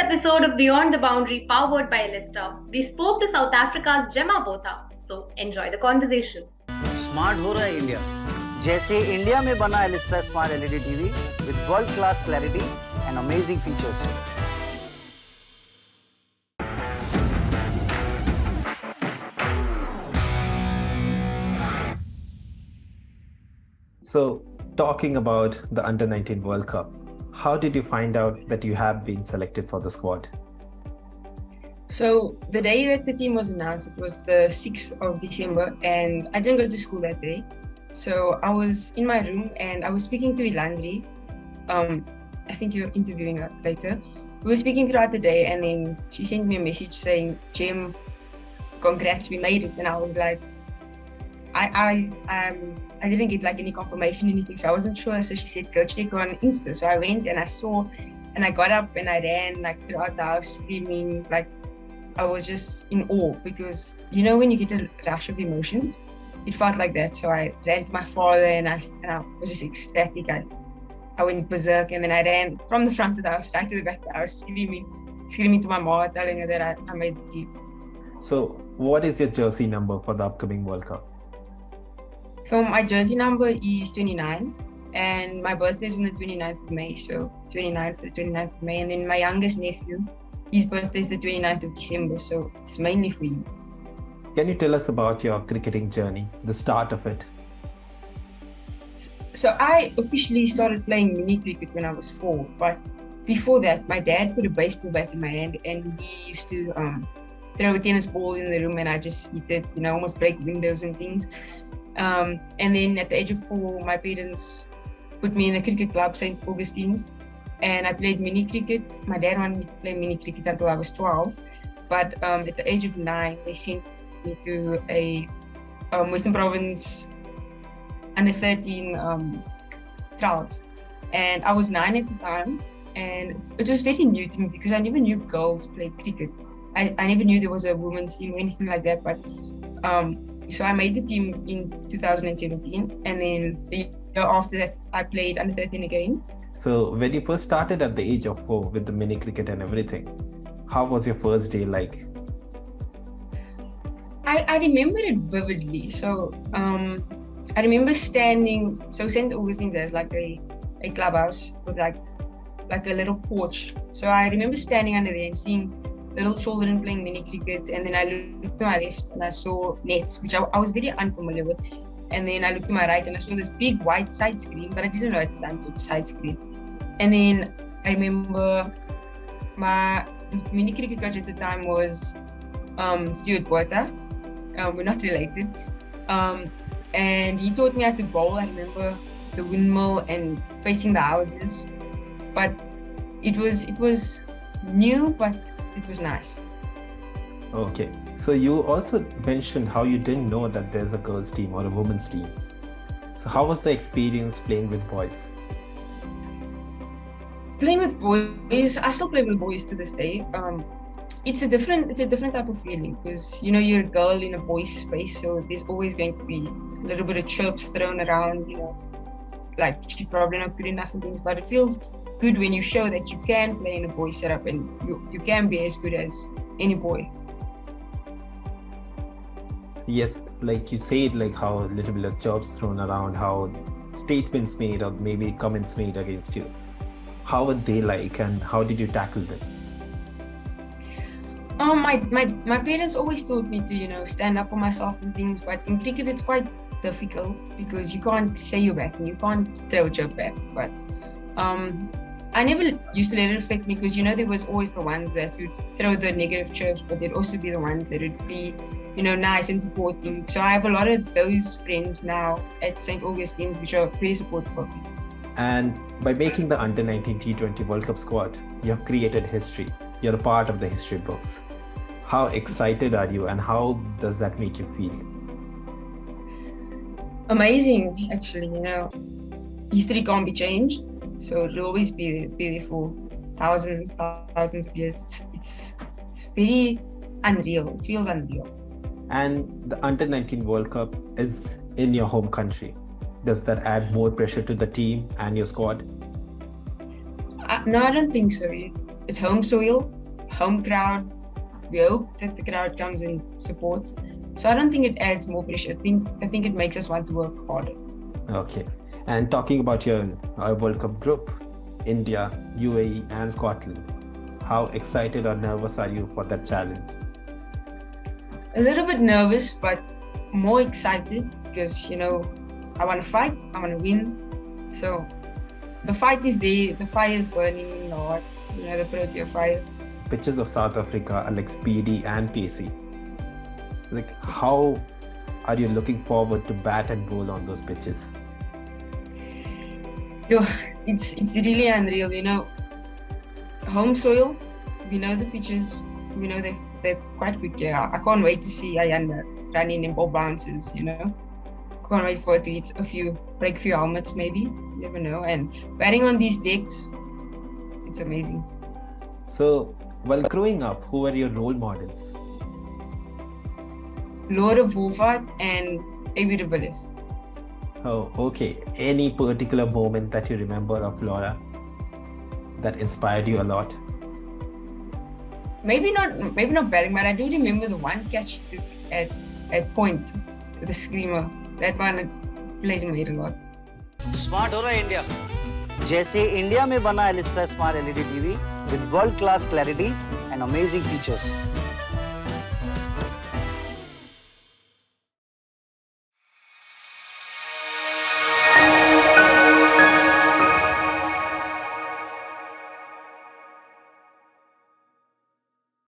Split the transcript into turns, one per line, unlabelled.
episode of Beyond the Boundary, powered by Lister, we spoke to South Africa's Jemma Botha. So enjoy the conversation.
Smart हो रहा है India जैसे India में बना है Elista smart LED TV with world class clarity and amazing features.
So, talking about the Under-19 World Cup, how did you find out that you have been selected for the squad?
So the day that the team was announced, it was the 6th of December, and I didn't go to school that day. So I was in my room and I was speaking to Ilandri. I think you're interviewing her later. We were speaking throughout the day, and then she sent me a message saying, "Jem, congrats, we made it." And I was like, I didn't get like any confirmation, anything, so I wasn't sure. So she said, "Go check on Insta." So I went and I saw, and I got up and I ran like throughout the house screaming, like I was just in awe, because you know when you get a rush of emotions, it felt like that. So I ran to my father and I was just ecstatic. I went berserk, and then I ran from the front of the house right to the back of the house, screaming to my mom, telling her that I made the team.
So, what is your jersey number for the upcoming World Cup?
So my jersey number is 29, and my birthday is on the 29th of May, so 29 for the 29th of May. And then my youngest nephew, his birthday is the 29th of December, so it's mainly for you.
Can you tell us about your cricketing journey, the start of it?
So I officially started playing mini cricket when I was 4, but before that, my dad put a baseball bat in my hand, and he used to throw a tennis ball in the room, and I just hit it, almost break windows and things. And then at the age of 4, my parents put me in a cricket club, St. Augustine's, and I played mini cricket. My dad wanted me to play mini cricket until I was 12, but at the age of 9, they sent me to a Western Province under 13 trials, and I was 9 at the time, and it was very new to me because I never knew girls played cricket. I never knew there was a women's team or anything like that, but so I made the team in 2017, and then the year after that I played under 13 again.
So, when you first started at the age of 4 with the mini cricket and everything, how was your first day like?
I remember it vividly. So I remember standing, so St. Augustine's has like a clubhouse with like a little porch. So I remember standing under there and seeing little children playing mini cricket, and then I looked to my left and I saw nets, which I was very unfamiliar with. And then I looked to my right and I saw this big white side screen, but I didn't know at the time it was side screen. And then I remember the mini cricket coach at the time was Jemma Botha. We're not related. And he taught me how to bowl. I remember the windmill and facing the houses. But it was new, but it was nice.
Okay, so you also mentioned how you didn't know that there's a girls' team or a women's team. So how was the experience playing with boys?
Playing with boys, I still play with boys to this day. It's a different type of feeling, because you're a girl in a boy's space, so there's always going to be a little bit of chirps thrown around, like she's probably not good enough and things, but it feels good when you show that you can play in a boy setup and you can be as good as any boy.
Yes, like you said, like how a little bit of jobs thrown around, how statements made or maybe comments made against you. How were they like, and how did you tackle them?
My parents always taught me to stand up for myself and things, but in cricket it's quite difficult because you can't say you're back and you can't throw a joke back. But I never used to let it affect me, because there was always the ones that would throw the negative chirps, but there'd also be the ones that would be nice and supporting. So I have a lot of those friends now at St. Augustine's, which are very supportive of me.
And by making the Under-19 T20 World Cup squad, you have created history. You're a part of the history books. How excited are you, and how does that make you feel?
Amazing, actually. History can't be changed, so it'll always be there for thousands of years. It's very unreal. It feels unreal.
And the Under-19 World Cup is in your home country. Does that add more pressure to the team and your squad?
No, I don't think so. it's home soil, home crowd. We hope that the crowd comes and supports. So I don't think it adds more pressure. I think it makes us want to work harder.
Okay. And talking about your World Cup group, India, UAE, and Scotland, how excited or nervous are you for that challenge?
A little bit nervous, but more excited because, I want to fight, I want to win. So the fight is there, the fire is burning in the heart, the Protea fire.
Pitches of South Africa are like speedy and pacey. Like, how are you looking forward to bat and bowl on those pitches?
It's really unreal, home soil, we know the pitches, we know they're quite quick. Yeah, I can't wait to see Ayanda running in ball bounces, Can't wait for it to hit break a few helmets maybe, you never know. And batting on these decks, it's amazing.
So, while growing up, who were your role models?
Laura Wolfhard and Avi de Villiers.
Oh, okay. Any particular moment that you remember of Laura that inspired you a lot?
Maybe not batting, but I do remember the one catch she took at point, the screamer. That one plays my head a lot.
Smart हो रहा है India जैसे India में बना Elista smart LED TV with world class clarity and amazing features